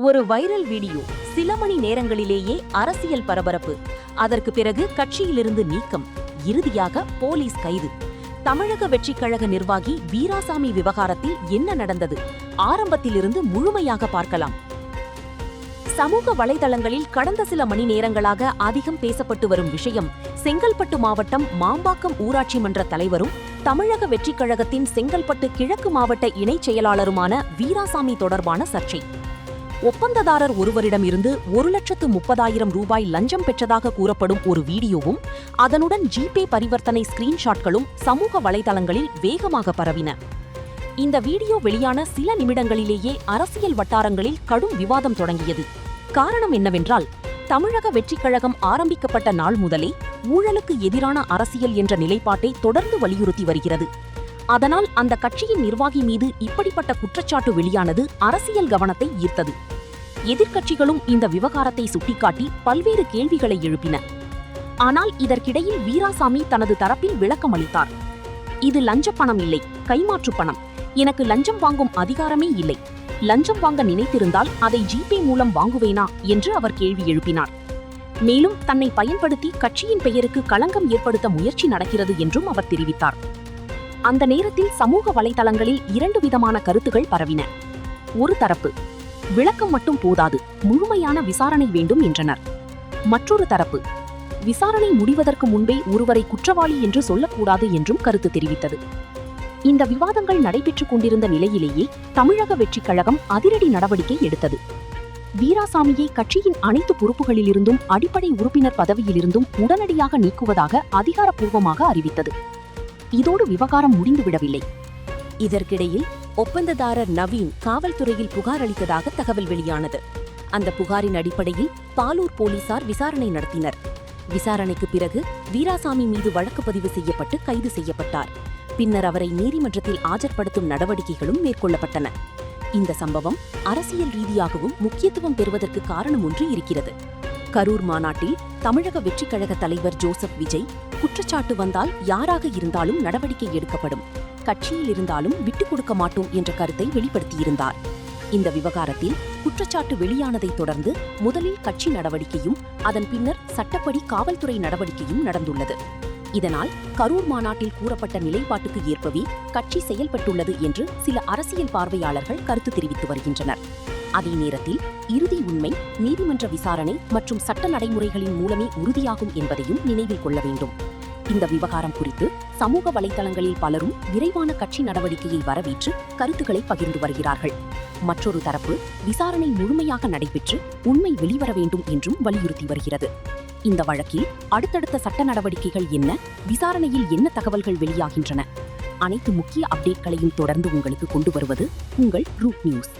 ஒரு viral video சில மணி நேரங்களிலேயே அரசியல் பரபரப்பு. அதற்கு பிறகு கட்சியிலிருந்து நீக்கம், இறுதியாக போலீஸ் கைது. தமிழக வெற்றிக் கழக நிர்வாகி வீராசாமி விவகாரத்தில் என்ன நடந்தது? ஆரம்பத்திலிருந்து முழுமையாக பார்க்கலாம். சமூக வலைதளங்களில் கடந்த சில மணி நேரங்களாக அதிகம் பேசப்பட்டு வரும் விஷயம் செங்கல்பட்டு மாவட்டம் மாம்பாக்கம் ஊராட்சி மன்ற தலைவரும் தமிழக வெற்றிக் கழகத்தின் செங்கல்பட்டு கிழக்கு மாவட்ட இணைச் செயலாளருமான வீராசாமி தொடர்பான சர்ச்சை. ஒப்பந்ததாரர் ஒருவரிடமிருந்து 1,30,000 ரூபாய் லஞ்சம் பெற்றதாக கூறப்படும் ஒரு வீடியோவும் அதனுடன் ஜிபே பரிவர்த்தனை ஸ்கிரீன்ஷாட்களும் சமூக வலைதளங்களில் வேகமாக பரவின. இந்த வீடியோ வெளியான சில நிமிடங்களிலேயே அரசியல் வட்டாரங்களில் கடும் விவாதம் தொடங்கியது. காரணம் என்னவென்றால், தமிழக வெற்றிக் கழகம் ஆரம்பிக்கப்பட்ட நாள் முதலே ஊழலுக்கு எதிரான அரசியல் என்ற நிலைப்பாட்டை தொடர்ந்து வலியுறுத்தி வருகிறது. அதனால் அந்த கட்சியின் நிர்வாகி மீது இப்படிப்பட்ட குற்றச்சாட்டு வெளியானது அரசியல் கவனத்தை ஈர்த்தது. எதிர்க்கட்சிகளும் இந்த விவகாரத்தை சுட்டிக்காட்டி பல்வேறு கேள்விகளை எழுப்பின. ஆனால் இதற்கிடையில் வீராசாமி தனது தரப்பில் விளக்கம் அளித்தார். இது லஞ்ச பணம் இல்லை, கைமாற்று பணம். எனக்கு லஞ்சம் வாங்கும் அதிகாரமே இல்லை. லஞ்சம் வாங்க நினைத்திருந்தால் அதை ஜிபே மூலம் வாங்குவேனா என்று அவர் கேள்வி எழுப்பினார். மேலும் தன்னை பயன்படுத்தி கட்சியின் பெயருக்கு களங்கம் ஏற்படுத்த முயற்சி நடக்கிறது என்றும் அவர் தெரிவித்தார். அந்த நேரத்தில் சமூக வலைதளங்களில் 2 விதமான கருத்துகள் பரவின. ஒரு தரப்பு, விளக்கம் மட்டும் போதாது, முழுமையான விசாரணை வேண்டும் என்றனர். மற்றொரு தரப்பு, விசாரணை முடிவதற்கு முன்பே ஒருவரை குற்றவாளி என்று சொல்லக்கூடாது என்றும் கருத்து தெரிவித்தது. இந்த விவாதங்கள் நடைபெற்றுக் கொண்டிருந்த நிலையிலேயே தமிழக வெற்றிக் கழகம் அதிரடி நடவடிக்கை எடுத்தது. வீராசாமியை கட்சியின் அனைத்து பொறுப்புகளிலிருந்தும் அடிப்படை உறுப்பினர் பதவியிலிருந்தும் உடனடியாக நீக்குவதாக அதிகாரப்பூர்வமாக அறிவித்தது. இதோடு விவகாரம் முடிந்துவிடவில்லை. இதற்கிடையில் ஒப்பந்ததாரர் நவீன் காவல்துறையில் புகார் அளித்ததாக தகவல் வெளியானது. அந்த புகாரின் அடிப்படையில் பாலூர் போலீசார் விசாரணை நடத்தினர். விசாரணைக்கு பிறகு வீராசாமி மீது வழக்கு பதிவு செய்யப்பட்டு கைது செய்யப்பட்டார். பின்னர் அவரை நீதிமன்றத்தில் ஆஜர்படுத்தும் நடவடிக்கைகளும் மேற்கொள்ளப்பட்டன. இந்த சம்பவம் அரசியல் ரீதியாகவும் முக்கியத்துவம் பெறுவதற்கு காரணம் ஒன்று இருக்கிறது. கரூர் மாநாட்டில் தமிழக வெற்றிக் கழக தலைவர் ஜோசப் விஜய், குற்றச்சாட்டு வந்தால் யாராக இருந்தாலும் நடவடிக்கை எடுக்கப்படும், கட்சியில் இருந்தாலும் விட்டுக் கொடுக்க மாட்டோம் என்ற கருத்தை வெளிப்படுத்தியிருந்தார். இந்த விவகாரத்தில் குற்றச்சாட்டு வெளியானதை தொடர்ந்து முதலில் கட்சி நடவடிக்கையும் அதன் பின்னர் சட்டப்படி காவல்துறை நடவடிக்கையும் நடந்துள்ளது. இதனால் கரூர் மாநாட்டில் கூறப்பட்ட நிலைப்பாட்டுக்கு ஏற்பவே கட்சி செயல்பட்டுள்ளது என்று சில அரசியல் பார்வையாளர்கள் கருத்து தெரிவித்து வருகின்றனர். அதே நேரத்தில் இறுதி உண்மை நீதிமன்ற விசாரணை மற்றும் சட்ட நடைமுறைகளின் மூலமே உறுதியாகும் என்பதையும் நினைவில் கொள்ள வேண்டும். இந்த விவகாரம் குறித்து சமூக வலைதளங்களில் பலரும் விரைவான கட்சி நடவடிக்கையை வரவேற்று கருத்துக்களை பகிர்ந்து வருகிறார்கள். மற்றொரு தரப்பு விசாரணை முழுமையாக நடைபெற்று உண்மை வெளிவர வேண்டும் என்றும் வலியுறுத்தி வருகிறது. இந்த வழக்கில் அடுத்தடுத்த சட்ட நடவடிக்கைகள் என்ன, விசாரணையில் என்ன தகவல்கள் வெளியாகின்றன, அனைத்து முக்கிய அப்டேட்களையும் தொடர்ந்து உங்களுக்கு கொண்டு வருவது உங்கள் ரூட் நியூஸ்.